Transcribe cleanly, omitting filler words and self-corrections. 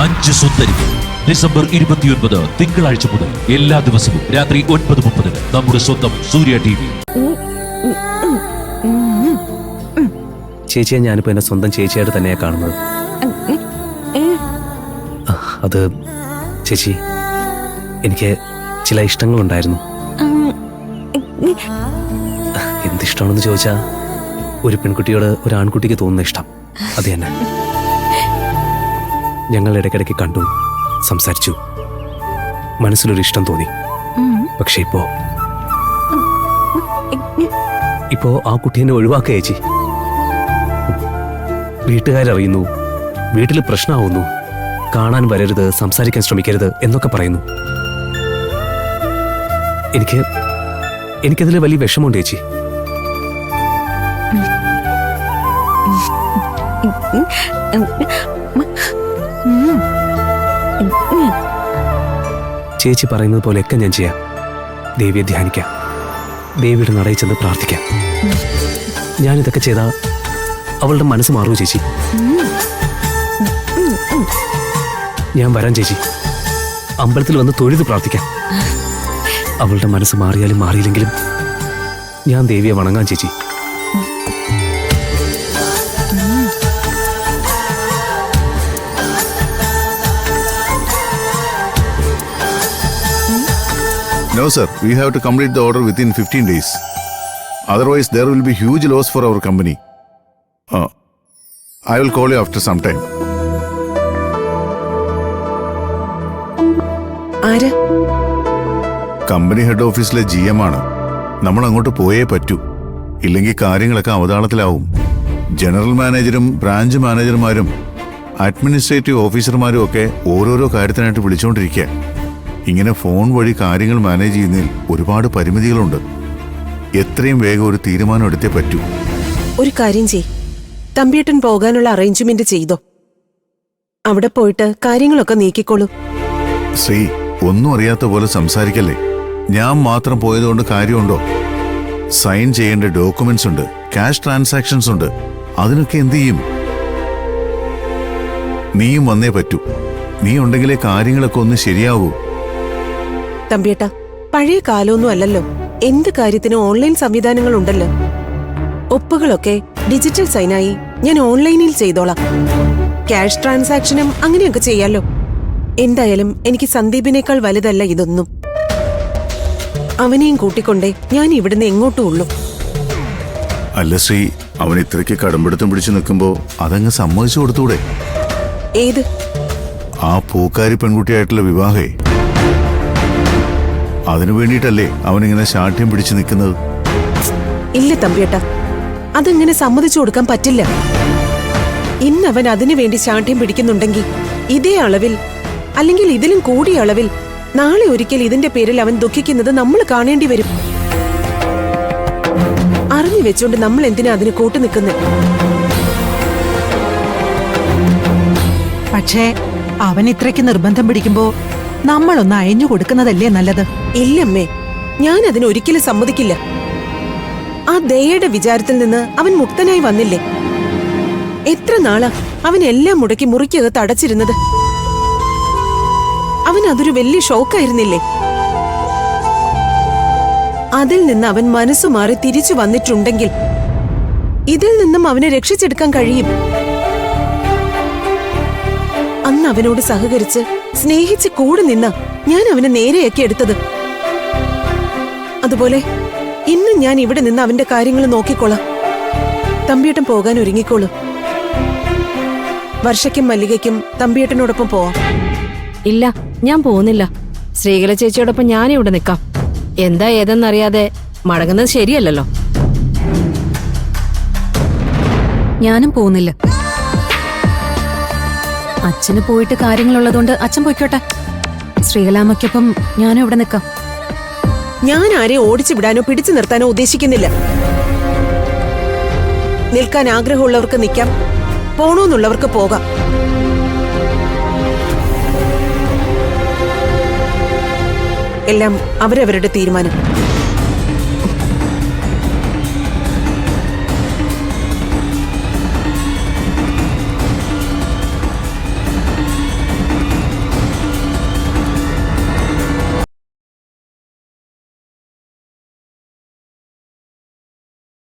5 സുന്ദരികൾ. December 29 തിങ്കളാഴ്ച മുതൽ എല്ലാ ദിവസവും രാത്രി 9:30 നമ്മുടെ സ്വന്തം സൂര്യ TV. ചേച്ചിയെ ഞാനിപ്പോ എന്നെ സ്വന്തം ചേച്ചിയായിട്ട് തന്നെയാണ് കാണുന്നത്. അത് ചേച്ചി, എനിക്ക് ചില ഇഷ്ടങ്ങളുണ്ടായിരുന്നു. എന്തിഷ്ടമാണെന്ന് ചോദിച്ചാ ഒരു പെൺകുട്ടിയോട് ഒരു ആൺകുട്ടിക്ക് തോന്നുന്ന ഇഷ്ടം അത് തന്നെ. ഞങ്ങൾ ഇടയ്ക്കിടയ്ക്ക് കണ്ടു, സംസാരിച്ചു, മനസ്സിലൊരു ഇഷ്ടം തോന്നി. പക്ഷെ ഇപ്പോ ആ കുട്ടീനെ ഒഴിവാക്കുക ചേച്ചി. വീട്ടുകാരറിയുന്നു, വീട്ടിൽ പ്രശ്നമാവുന്നു, കാണാൻ വരരുത്, സംസാരിക്കാൻ ശ്രമിക്കരുത് എന്നൊക്കെ പറയുന്നു. എനിക്കതിൽ വലിയ വിഷമമുണ്ട് ചേച്ചി. ചേച്ചി പറയുന്നത് പോലെയൊക്കെ ഞാൻ ചെയ്യാം. ദേവിയെ ധ്യാനിക്കാം, ദേവിയുടെ നടയിൽ ചെന്ന് പ്രാർത്ഥിക്കാം. ഞാനിതൊക്കെ ചെയ്താൽ അവളുടെ മനസ്സ് മാറൂ ചേച്ചി. ഞാൻ വരാം ചേച്ചി, അമ്പലത്തിൽ വന്ന് തൊഴുത് പ്രാർത്ഥിക്കാം. അവളുടെ മനസ്സ് മാറിയാലും മാറിയില്ലെങ്കിലും ഞാൻ ദേവിയെ വണങ്ങാം ചേച്ചി. No sir, we have to complete the order within 15 days. Otherwise there will be huge loss for our company. I will call you after some time. ആര്? കമ്പനി ഹെഡ് ഓഫീസിലെ GM ആണ്. നമ്മൾ അങ്ങോട്ട് പോയേ പറ്റൂ, ഇല്ലെങ്കിൽ കാര്യങ്ങളൊക്കെ അവതാളത്തിലാവും. ജനറൽ മാനേജരും ബ്രാഞ്ച് മാനേജർമാരും അഡ്മിനിസ്ട്രേറ്റീവ് ഓഫീസർമാരും ഒക്കെ ഓരോരോ കാര്യത്തിനായിട്ട് വിളിച്ചുകൊണ്ടിരിക്കുക. ഇങ്ങനെ ഫോൺ വഴി കാര്യങ്ങൾ മാനേജ് ചെയ്യുന്നതിൽ ഒരുപാട് പരിമിതികളുണ്ട്. എത്രയും വേഗം ഒരു തീരുമാനം എടുത്തേ പറ്റൂ. ഒരു കാര്യം ചെയ്, തമ്പിയേട്ടൻ പോകാനുള്ള അറേഞ്ച്മെന്റ് ചെയ്തോ. അവിടെ പോയിട്ട് കാര്യങ്ങളൊക്കെ നീക്കിക്കോളൂ. ശ്രീ, ഒന്നും അറിയാത്ത പോലെ സംസാരിക്കല്ലേ. ഞാൻ മാത്രം പോയതുകൊണ്ട് കാര്യമുണ്ടോ? സൈൻ ചെയ്യേണ്ട ഡോക്യുമെന്റ്സ് ഉണ്ട്, ക്യാഷ് ട്രാൻസാക്ഷൻസ് ഉണ്ട്. അതിനൊക്കെ എന്ത് ചെയ്യും? നീയും വന്നേ പറ്റൂ. നീ ഉണ്ടെങ്കിലേ കാര്യങ്ങളൊക്കെ ഒന്ന് ശരിയാവൂ. തമ്പിയേട്ട, പഴയ കാലമൊന്നും അല്ലല്ലോ. എന്ത് കാര്യത്തിനും ഓൺലൈൻ സംവിധാനങ്ങൾ ഉണ്ടല്ലോ. ഒപ്പുകളൊക്കെ ഡിജിറ്റൽ സൈനായി ഞാൻ ഓൺലൈനിൽ ചെയ്തോളാം. ക്യാഷ് ട്രാൻസാക്ഷനും അങ്ങനെയൊക്കെ ചെയ്യാലോ. എന്തായാലും എനിക്ക് സന്ദീപിനേക്കാൾ വലുതല്ല ഇതൊന്നും. അവനെയും കൂട്ടിക്കൊണ്ടേ ഞാൻ ഇവിടുന്ന് എങ്ങോട്ടും ഉള്ളൂ. അല്ല ശ്രീ, അവൻ ഇത്രയ്ക്ക് കടമ്പിടുത്തം പിടിച്ചു നിൽക്കുമ്പോ അതങ്ങ് സമ്മതിച്ചു കൊടുത്തൂടെ? ഏത്? ആ പൂക്കാരി പെൺകുട്ടിയായിട്ടുള്ള വിവാഹേ. അതിനു വേണ്ടിയിട്ടല്ലേ അവനിങ്ങനെ ശാഠ്യം പിടിച്ചു നിൽക്കുന്നത്? ഇല്ല തമ്പിയേട്ട, അതെങ്ങനെ സമ്മതിച്ചു കൊടുക്കാൻ പറ്റില്ല. ഇന്നവൻ അതിനു വേണ്ടി ശാഠ്യം പിടിക്കുന്നുണ്ടെങ്കിൽ ഇതേ അളവിൽ, അല്ലെങ്കിൽ ഇതിലും കൂടിയ അളവിൽ നാളെ ഒരിക്കൽ ഇതിന്റെ പേരിൽ അവൻ ദുഃഖിക്കുന്നത് നമ്മൾ കാണേണ്ടി വരും. അറിഞ്ഞു വെച്ചോണ്ട് നമ്മൾ എന്തിനാ അതിന് കൂട്ടു നിൽക്കുന്നത്? പക്ഷേ അവൻ ഇത്രയ്ക്ക് നിർബന്ധം പിടിക്കുമ്പോ നമ്മളൊന്ന് അയഞ്ഞു കൊടുക്കുന്നതല്ലേ നല്ലത്. ഇല്ലമ്മേ, ഞാൻ അതിന് ഒരിക്കലും സമ്മതിക്കില്ല. ആ ദയയുടെ വിചാരത്തിൽ നിന്ന് അവൻ മുക്തനായി വന്നില്ലേ? എത്ര നാളാ അവൻ എല്ലാം മുടക്കി മുറിക്കകത്ത് അടച്ചിരുന്നത്? അവൻ അതൊരു വലിയ ഷോക്കായിരുന്നില്ലേ? അതിൽ നിന്ന് അവൻ മനസ്സു മാറി തിരിച്ചു വന്നിട്ടുണ്ടെങ്കിൽ ഇതിൽ നിന്നും അവനെ രക്ഷിച്ചെടുക്കാൻ കഴിയും. അന്ന് അവനോട് സഹകരിച്ച് സ്നേഹിച്ച് കൂടെ നിന്ന ഞാൻ അവനെ നേരെയാക്കി എടുത്തത്. അതുപോലെ ഇന്ന് ഞാൻ ഇവിടെ നിന്ന് അവന്റെ കാര്യങ്ങൾ നോക്കിക്കോളാം. തമ്പിയേട്ടൻ പോകാൻ ഒരുങ്ങിക്കോളൂ. വർഷയ്ക്കും മല്ലികയ്ക്കും തമ്പിയേട്ടനോടൊപ്പം പോവാം. ഇല്ല, ഞാൻ പോകുന്നില്ല. ശ്രീകല ചേച്ചിയോടൊപ്പം ഞാനിവിടെ നിൽക്കാം. എന്താ ഏതെന്നറിയാതെ മടങ്ങുന്നത് ശരിയല്ലല്ലോ. ഞാനും പോകുന്നില്ല. അച്ഛന് പോയിട്ട് കാര്യങ്ങളുള്ളതുകൊണ്ട് അച്ഛൻ പോയിക്കോട്ടെ. ശ്രീകലാമ്മയ്ക്കൊപ്പം ഞാനും ഇവിടെ നിൽക്കാം. ഞാൻ ആരെ ഓടിച്ചു വിടാനോ പിടിച്ചു നിർത്താനോ ഉദ്ദേശിക്കുന്നില്ല. നിൽക്കാൻ ആഗ്രഹമുള്ളവർക്ക് നിൽക്കാം, പോണോന്നുള്ളവർക്ക് പോകാം. എല്ലാം അവരവരുടെ തീരുമാനം.